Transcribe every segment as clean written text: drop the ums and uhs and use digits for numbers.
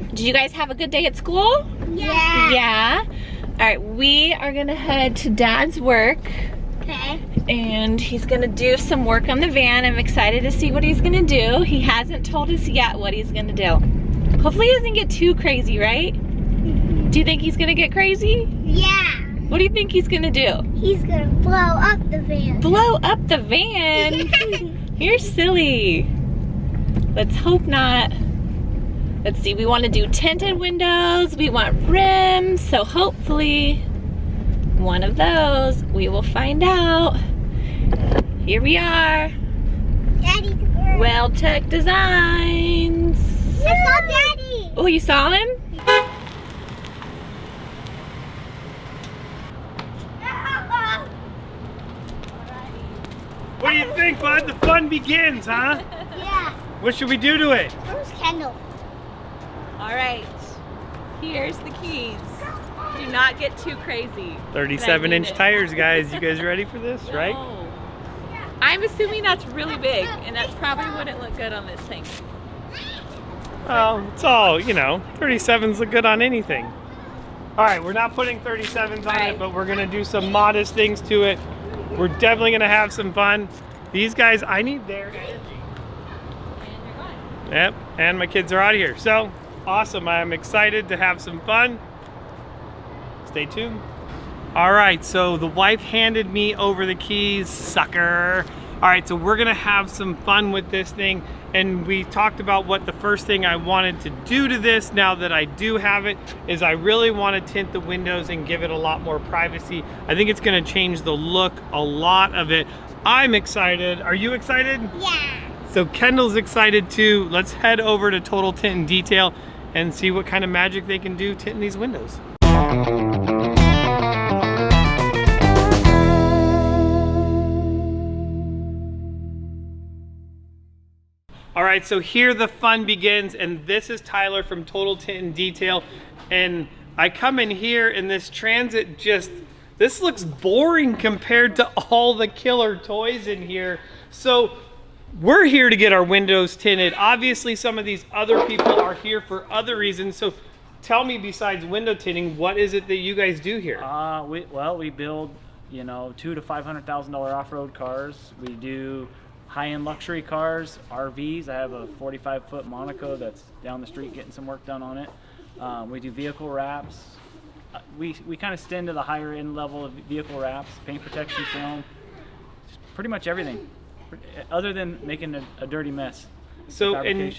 Did you guys have a good day at school? Yeah. Yeah. All right, we are gonna head to Dad's work. Okay. And he's gonna do some work on the van. I'm excited to see what he's gonna do. He hasn't told us yet what he's gonna do. Hopefully he doesn't get too crazy, right? Do you think he's gonna get crazy? Yeah. What do you think he's gonna do? He's gonna blow up the van. Blow up the van? You're silly. Let's hope not. Let's see, we want to do tinted windows, we want rims, so hopefully one of those, we will find out. Here we are. Daddy's work. WeldTec Designs. I saw Daddy. Oh, you saw him? What do you think, bud? The fun begins, huh? Yeah. What should we do to it? Where's Kyndal? All right, here's the keys. Do not get too crazy. 37-inch tires, guys. You guys ready for this, right? No. I'm assuming that's really big, and that probably wouldn't look good on this thing. Well, it's all, you know, 37s look good on anything. All right, we're not putting 37s on it, but we're gonna do some modest things to it. We're definitely gonna have some fun. These guys, I need their energy. Yep, and my kids are out of here. So, awesome, I'm excited to have some fun. Stay tuned. All right, so the wife handed me over the keys, sucker. All right, so we're gonna have some fun with this thing. And we talked about what the first thing I wanted to do to this, now that I do have it, is I really want to tint the windows and give it a lot more privacy. I think it's gonna change the look, a lot of it. I'm excited. Are you excited? Yeah. So Kyndal's excited too. Let's head over to Total Tint and Detail and see what kind of magic they can do tinting these windows. All right, so here the fun begins, and this is Tyler from Total Tint and Detail, and I come in here and this Transit this looks boring compared to all the killer toys in here. So we're here to get our windows tinted. Obviously, some of these other people are here for other reasons. So tell me, besides window tinting, what is it that you guys do here? We build, you know, $200,000 to $500,000 off-road cars. We do high-end luxury cars, RVs. I have a 45-foot Monaco that's down the street getting some work done on it. We do vehicle wraps. We kind of extend to the higher end level of vehicle wraps, paint protection film, just pretty much everything, other than making a dirty mess. So, and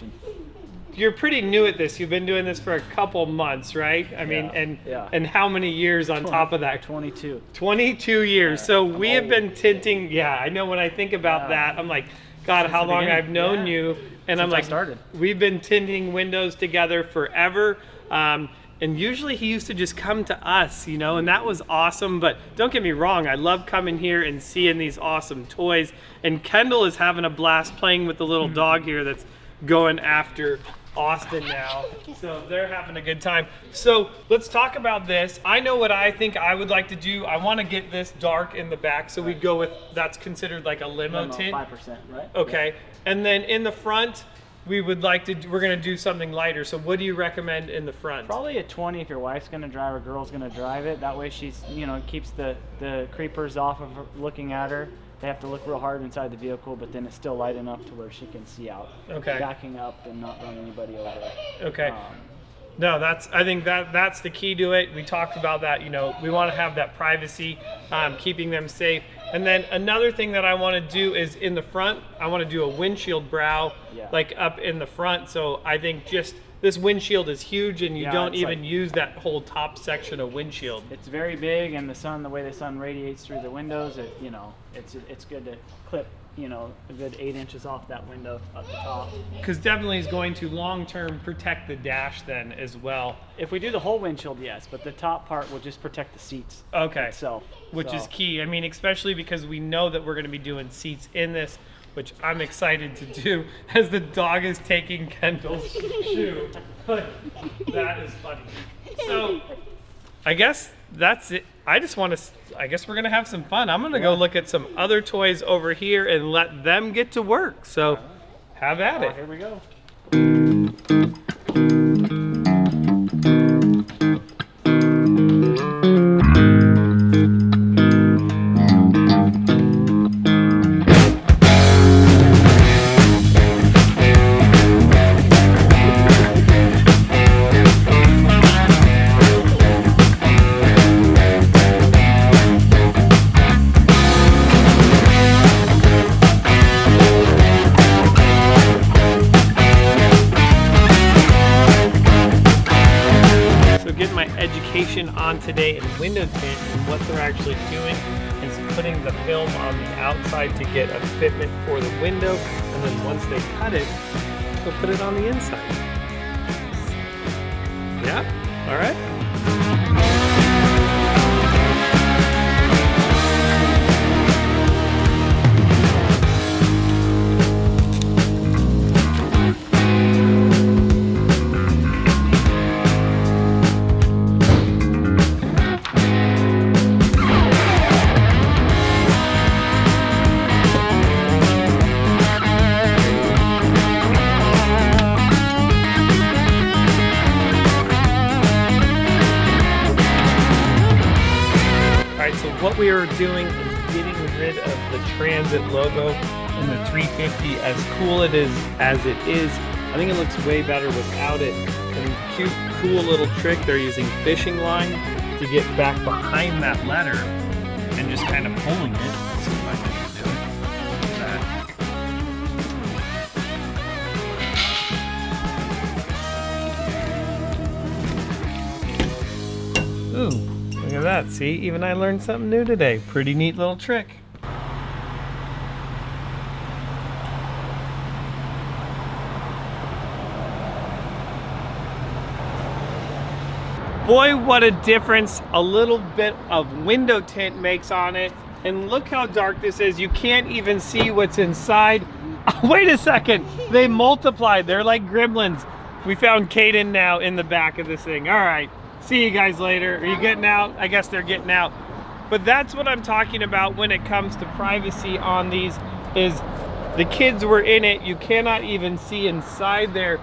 you're pretty new at this. You've been doing this for a couple months, right? I mean, and how many years on top of that? 22. 22 years. Yeah, so we have been tinting. Yeah, I know when I think about that, I'm like, God, Since how the long beginning. I've known you. And Since I'm like, I started. We've been tinting windows together forever. And usually he used to just come to us, you know, and that was awesome. But don't get me wrong, I love coming here and seeing these awesome toys. And Kyndal is having a blast playing with the little dog here that's going after Austin now. So they're having a good time. So let's talk about this. I know what I think I would like to do. I want to get this dark in the back, so we go with, that's considered like a limo tint. 5%, right? Okay. Yeah. And then in the front, we're gonna do something lighter. So what do you recommend in the front? Probably a 20 if your wife's gonna drive or girl's gonna drive it. That way she's, you know, keeps the creepers off of her, looking at her. They have to look real hard inside the vehicle, but then it's still light enough to where she can see out. Okay. Backing up and not run anybody over. Okay. No, I think that's the key to it. We talked about that, you know, we want to have that privacy, keeping them safe. And then another thing that I want to do is in the front, I want to do a windshield brow, like up in the front. So I think just this windshield is huge, and you don't even use that whole top section of windshield. It's very big, and the way the sun radiates through the windows, it's good to clip, you know, a good 8 inches off that window up the top. Because definitely is going to long-term protect the dash then as well. If we do the whole windshield, yes, but the top part will just protect the seats itself. Which is key. I mean, especially because we know that we're going to be doing seats in this, which I'm excited to do as the dog is taking Kyndal's shoe. That is funny. So I guess that's it. I guess we're going to have some fun. I'm going to go look at some other toys over here and let them get to work. So have at it. Here we go. location on today in window tint, and what they're actually doing is putting the film on the outside to get a fitment for the window, and then once they cut it, they'll put it on the inside. Yeah? All right. What we are doing is getting rid of the Transit logo and the 350. As cool it is as it is, I think it looks way better without it. And cute, cool little trick, they're using fishing line to get back behind that letter and just kind of pulling it. Let's see if I can do it. Ooh. Look at that, see? Even I learned something new today. Pretty neat little trick. Boy, what a difference a little bit of window tint makes on it. And look how dark this is. You can't even see what's inside. Oh, wait a second, they multiplied. They're like gremlins. We found Kyndal now in the back of this thing. All right. See you guys later. Are you getting out? I guess they're getting out. But that's what I'm talking about when it comes to privacy on these, is the kids were in it. You cannot even see inside there,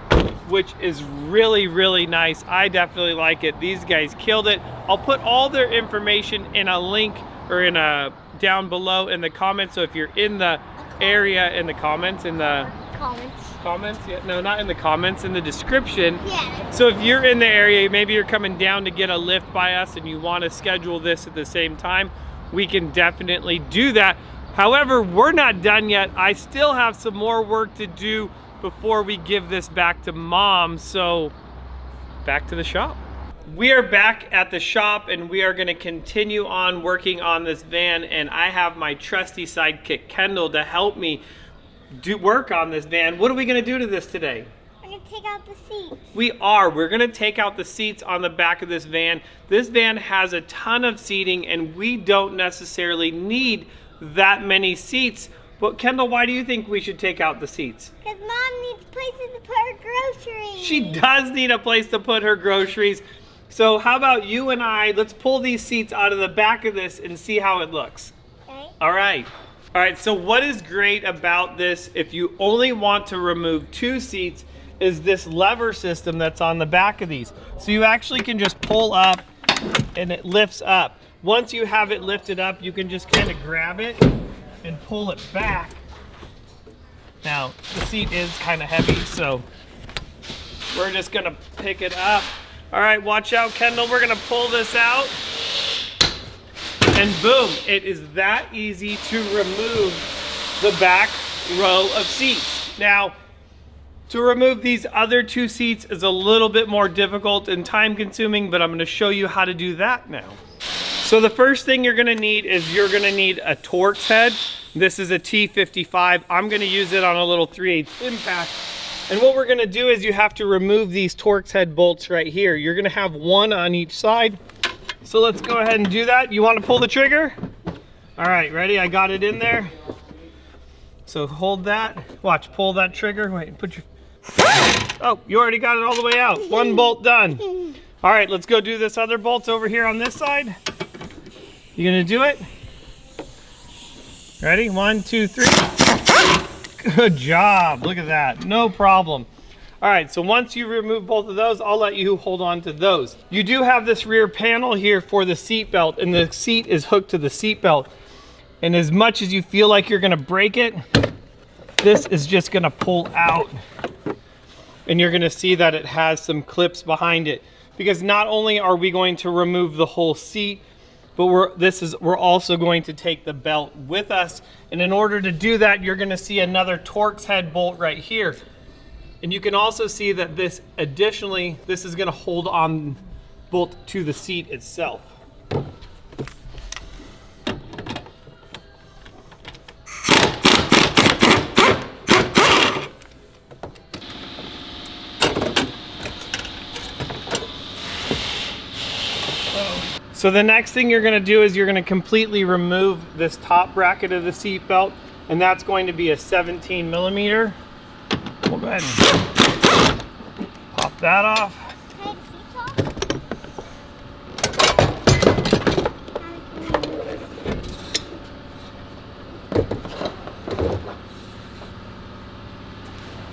which is really, really nice. I definitely like it. These guys killed it. I'll put all their information in a link or in a down below in the comments. So if you're in the area, in the comments, in the comments, yeah, no, not in the comments, in the description. Yeah. So if you're in the area, maybe you're coming down to get a lift by us and you want to schedule this at the same time, we can definitely do that. However, we're not done yet. I still have some more work to do before we give this back to Mom. So back to the shop. We are back at the shop and we are going to continue on working on this van, and I have my trusty sidekick Kyndal to help me do work on this van. What are we going to do to this today? We're going to take out the seats. We're going to take out the seats on the back of this van. This van has a ton of seating and we don't necessarily need that many seats. But Kyndal, why do you think we should take out the seats? Because Mom needs places to put her groceries. She does need a place to put her groceries. So how about you and I, let's pull these seats out of the back of this and see how it looks. Okay. All right. All right, so what is great about this, if you only want to remove 2 seats, is this lever system that's on the back of these. So you actually can just pull up and it lifts up. Once you have it lifted up, you can just kind of grab it and pull it back. Now, the seat is kind of heavy, so we're just gonna pick it up. All right, watch out, Kyndal, we're gonna pull this out. And boom, it is that easy to remove the back row of seats. Now, to remove these other 2 seats is a little bit more difficult and time consuming, but I'm gonna show you how to do that now. So the first thing you're gonna need is you're gonna need a Torx head. This is a T55. I'm gonna use it on a little 3/8 impact. And what we're gonna do is you have to remove these Torx head bolts right here. You're gonna have 1 on each side. So let's go ahead and do that. You want to pull the trigger? All right, ready? I got it in there. So hold that. Watch, pull that trigger. Wait, put your... Oh, you already got it all the way out. 1 bolt done. All right, let's go do this other bolt over here on this side. You gonna do it? Ready? 1, 2, 3. Good job. Look at that. No problem. All right, so once you remove both of those, I'll let you hold on to those. You do have this rear panel here for the seat belt, and the seat is hooked to the seat belt. And as much as you feel like you're gonna break it, this is just gonna pull out. And you're gonna see that it has some clips behind it. Because not only are we going to remove the whole seat, but we're also going to take the belt with us. And in order to do that, you're gonna see another Torx head bolt right here. And you can also see that this is gonna hold on bolt to the seat itself. So the next thing you're going to do is you're going to completely remove this top bracket of the seat belt, and that's going to be a 17 millimeter. We'll go ahead and pop that off.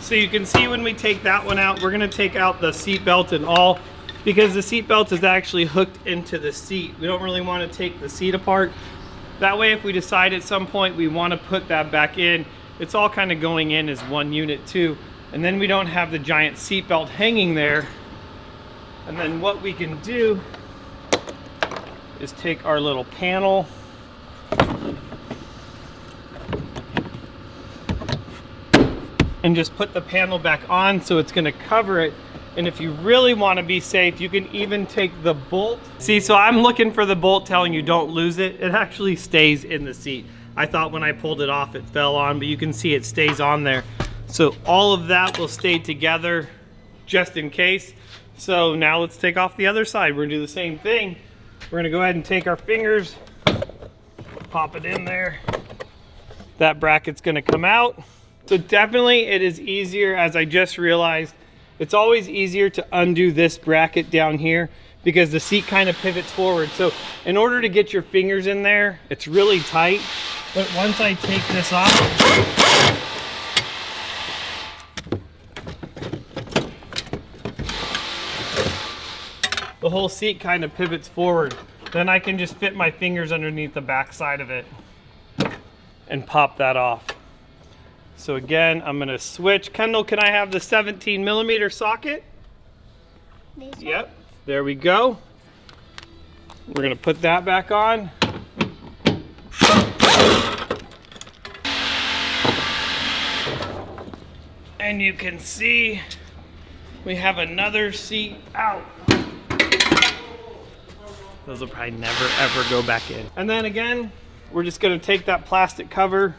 So you can see when we take that one out, we're going to take out the seat belt and all, because the seat belt is actually hooked into the seat. We don't really want to take the seat apart. That way, if we decide at some point we want to put that back in, it's all kind of going in as one unit too. And then we don't have the giant seat belt hanging there. And then what we can do is take our little panel and just put the panel back on, so it's going to cover it. And if you really want to be safe, you can even take the bolt. See, so I'm looking for the bolt telling you don't lose it. It actually stays in the seat. I thought when I pulled it off it fell on, but you can see it stays on there. So all of that will stay together just in case. So now let's take off the other side. We're gonna do the same thing. We're gonna go ahead and take our fingers, pop it in there. That bracket's gonna come out. So definitely it is easier, as I just realized, it's always easier to undo this bracket down here because the seat kind of pivots forward. So in order to get your fingers in there, it's really tight. But once I take this off, the whole seat kind of pivots forward. Then I can just fit my fingers underneath the back side of it and pop that off. So again, I'm gonna switch. Kyndal, can I have the 17 millimeter socket? Yep, there we go. We're gonna put that back on. And you can see we have another seat out. Those will probably never ever go back in. And then again, we're just gonna take that plastic cover,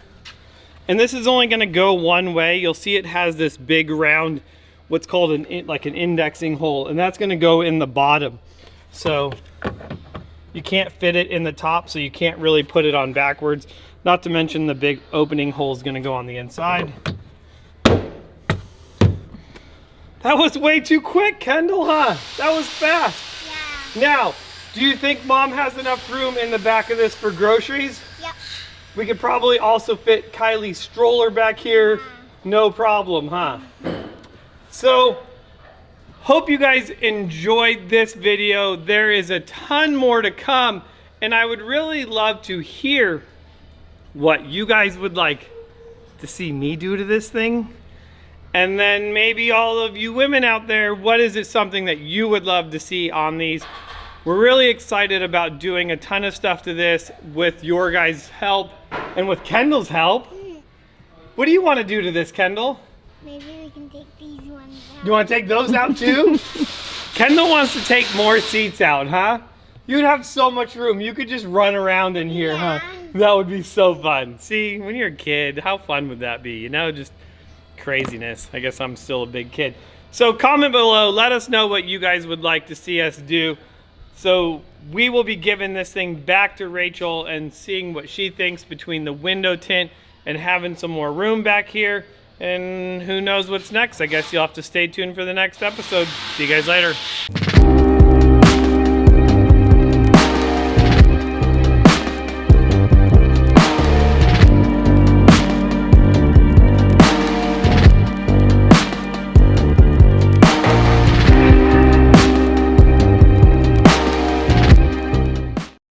and this is only gonna go one way. You'll see it has this big round, what's called an indexing hole, and that's gonna go in the bottom. So you can't fit it in the top, so you can't really put it on backwards. Not to mention the big opening hole is gonna go on the inside. That was way too quick, Kyndal, huh? That was fast. Yeah. Now, do you think Mom has enough room in the back of this for groceries? Yep. We could probably also fit Kylie's stroller back here. No problem, huh? So, hope you guys enjoyed this video. There is a ton more to come, and I would really love to hear what you guys would like to see me do to this thing. And then maybe all of you women out there, what is it something that you would love to see on these? We're really excited about doing a ton of stuff to this with your guys' help and with Kyndal's help. What do you want to do to this, Kyndal? Maybe we can take these ones out. You want to take those out too? Kyndal wants to take more seats out, huh? You'd have so much room. You could just run around in here, huh? That would be so fun. See, when you're a kid, how fun would that be? You know, just craziness. I guess I'm still a big kid. So comment below, let us know what you guys would like to see us do. So we will be giving this thing back to Rachael and seeing what she thinks between the window tint and having some more room back here. And who knows what's next? I guess you'll have to stay tuned for the next episode. See you guys later.